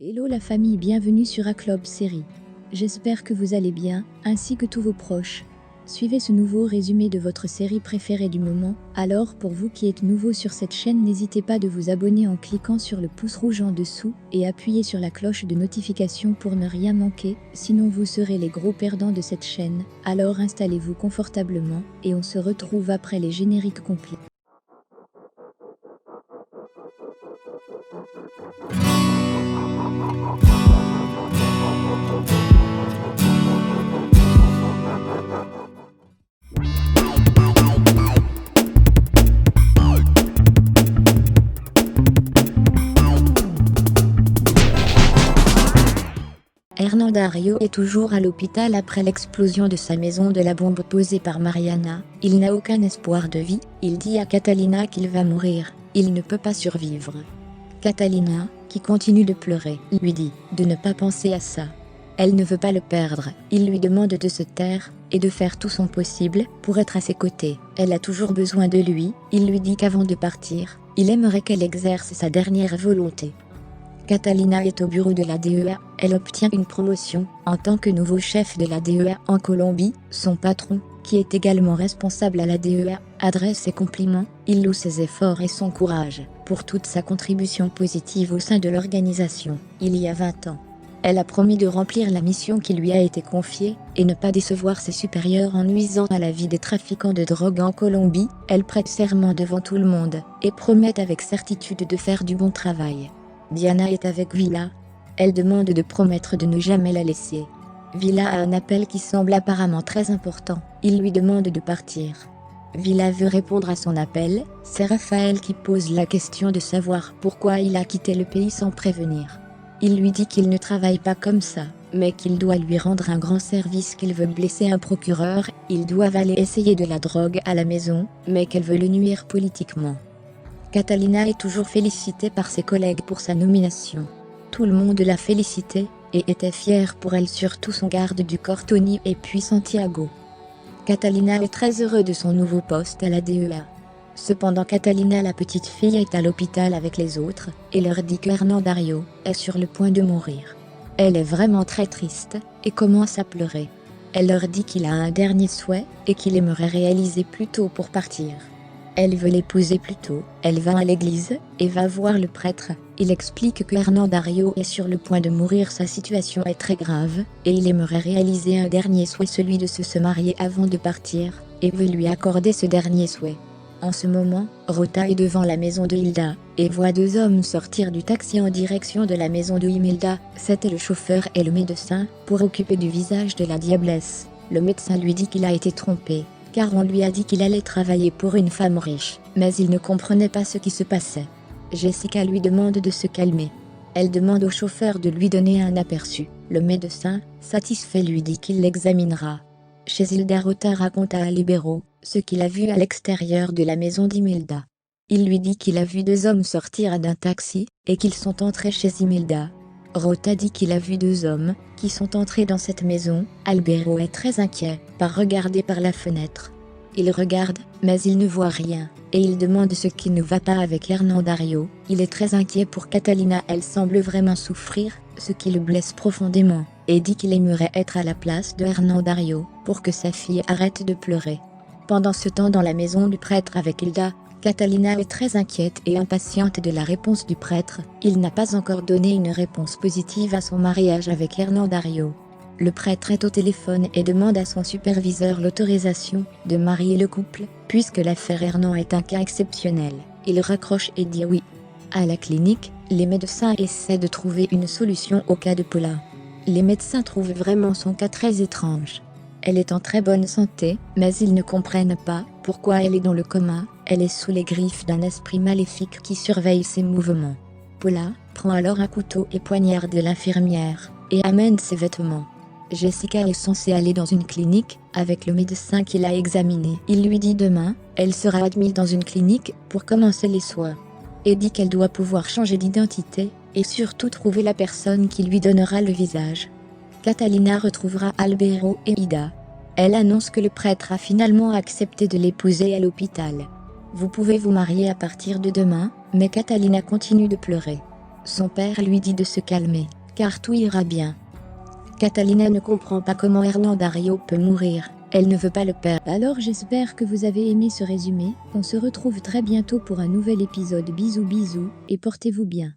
Hello la famille, bienvenue sur Aclob Série. J'espère que vous allez bien, ainsi que tous vos proches. Suivez ce nouveau résumé de votre série préférée du moment. Alors pour vous qui êtes nouveau sur cette chaîne, n'hésitez pas de vous abonner en cliquant sur le pouce rouge en dessous et appuyez sur la cloche de notification pour ne rien manquer, sinon vous serez les gros perdants de cette chaîne. Alors installez-vous confortablement et on se retrouve après les génériques complets. Hernandario est toujours à l'hôpital après l'explosion de sa maison de la bombe posée par Mariana. Il n'a aucun espoir de vie. Il dit à Catalina qu'il va mourir. Il ne peut pas survivre. Catalina, qui continue de pleurer, lui dit de ne pas penser à ça. Elle ne veut pas le perdre. Il lui demande de se taire et de faire tout son possible pour être à ses côtés. Elle a toujours besoin de lui. Il lui dit qu'avant de partir, il aimerait qu'elle exerce sa dernière volonté. Catalina est au bureau de la DEA, elle obtient une promotion en tant que nouveau chef de la DEA en Colombie. Son patron, qui est également responsable à la DEA, adresse ses compliments, il loue ses efforts et son courage pour toute sa contribution positive au sein de l'organisation. Il y a 20 ans, elle a promis de remplir la mission qui lui a été confiée et ne pas décevoir ses supérieurs en nuisant à la vie des trafiquants de drogue en Colombie. Elle prête serment devant tout le monde et promet avec certitude de faire du bon travail. Diana est avec Villa. Elle demande de promettre de ne jamais la laisser. Villa a un appel qui semble apparemment très important. Il lui demande de partir. Villa veut répondre à son appel. C'est Raphaël qui pose la question de savoir pourquoi il a quitté le pays sans prévenir. Il lui dit qu'il ne travaille pas comme ça, mais qu'il doit lui rendre un grand service, qu'il veut blesser un procureur. Ils doivent aller essayer de la drogue à la maison, mais qu'elle veut le nuire politiquement. Catalina est toujours félicitée par ses collègues pour sa nomination. Tout le monde l'a félicitée et était fier pour elle, surtout son garde du corps Tony et puis Santiago. Catalina est très heureuse de son nouveau poste à la DEA. Cependant Catalina, la petite fille, est à l'hôpital avec les autres et leur dit que Hernandario est sur le point de mourir. Elle est vraiment très triste et commence à pleurer. Elle leur dit qu'il a un dernier souhait et qu'il aimerait réaliser plus tôt pour partir. Elle veut l'épouser plus tôt. Elle va à l'église et va voir le prêtre. Il explique que Hernandario est sur le point de mourir, sa situation est très grave, et il aimerait réaliser un dernier souhait, celui de se marier avant de partir, et veut lui accorder ce dernier souhait. En ce moment, Rota est devant la maison de Hilda, et voit deux hommes sortir du taxi en direction de la maison de Imelda. C'était le chauffeur et le médecin, pour occuper du visage de la diablesse. Le médecin lui dit qu'il a été trompé, car on lui a dit qu'il allait travailler pour une femme riche, mais il ne comprenait pas ce qui se passait. Jessica lui demande de se calmer. Elle demande au chauffeur de lui donner un aperçu. Le médecin, satisfait, lui dit qu'il l'examinera. Chez Hilda, Rota raconte à Libero ce qu'il a vu à l'extérieur de la maison d'Imelda. Il lui dit qu'il a vu deux hommes sortir d'un taxi et qu'ils sont entrés chez Imelda. Rota dit qu'il a vu deux hommes qui sont entrés dans cette maison. Albero est très inquiet, par regarder par la fenêtre. Il regarde, mais il ne voit rien, et il demande ce qui ne va pas avec Hernandario. Il est très inquiet pour Catalina, elle semble vraiment souffrir, ce qui le blesse profondément, et dit qu'il aimerait être à la place de Hernandario, pour que sa fille arrête de pleurer. Pendant ce temps, dans la maison du prêtre avec Hilda, Catalina est très inquiète et impatiente de la réponse du prêtre. Il n'a pas encore donné une réponse positive à son mariage avec Hernandario. Le prêtre est au téléphone et demande à son superviseur l'autorisation de marier le couple, puisque l'affaire Hernan est un cas exceptionnel. Il raccroche et dit oui. À la clinique, les médecins essaient de trouver une solution au cas de Paula. Les médecins trouvent vraiment son cas très étrange. Elle est en très bonne santé, mais ils ne comprennent pas pourquoi elle est dans le coma. Elle est sous les griffes d'un esprit maléfique qui surveille ses mouvements. Paula prend alors un couteau et poignarde l'infirmière, et amène ses vêtements. Jessica est censée aller dans une clinique, avec le médecin qui l'a examinée. Il lui dit demain, elle sera admise dans une clinique, pour commencer les soins. Et dit qu'elle doit pouvoir changer d'identité, et surtout trouver la personne qui lui donnera le visage. Catalina retrouvera Albero et Ida. Elle annonce que le prêtre a finalement accepté de l'épouser à l'hôpital. Vous pouvez vous marier à partir de demain, mais Catalina continue de pleurer. Son père lui dit de se calmer, car tout ira bien. Catalina ne comprend pas comment Hernandario peut mourir, elle ne veut pas le perdre. Alors j'espère que vous avez aimé ce résumé, on se retrouve très bientôt pour un nouvel épisode. Bisous bisous, et portez-vous bien.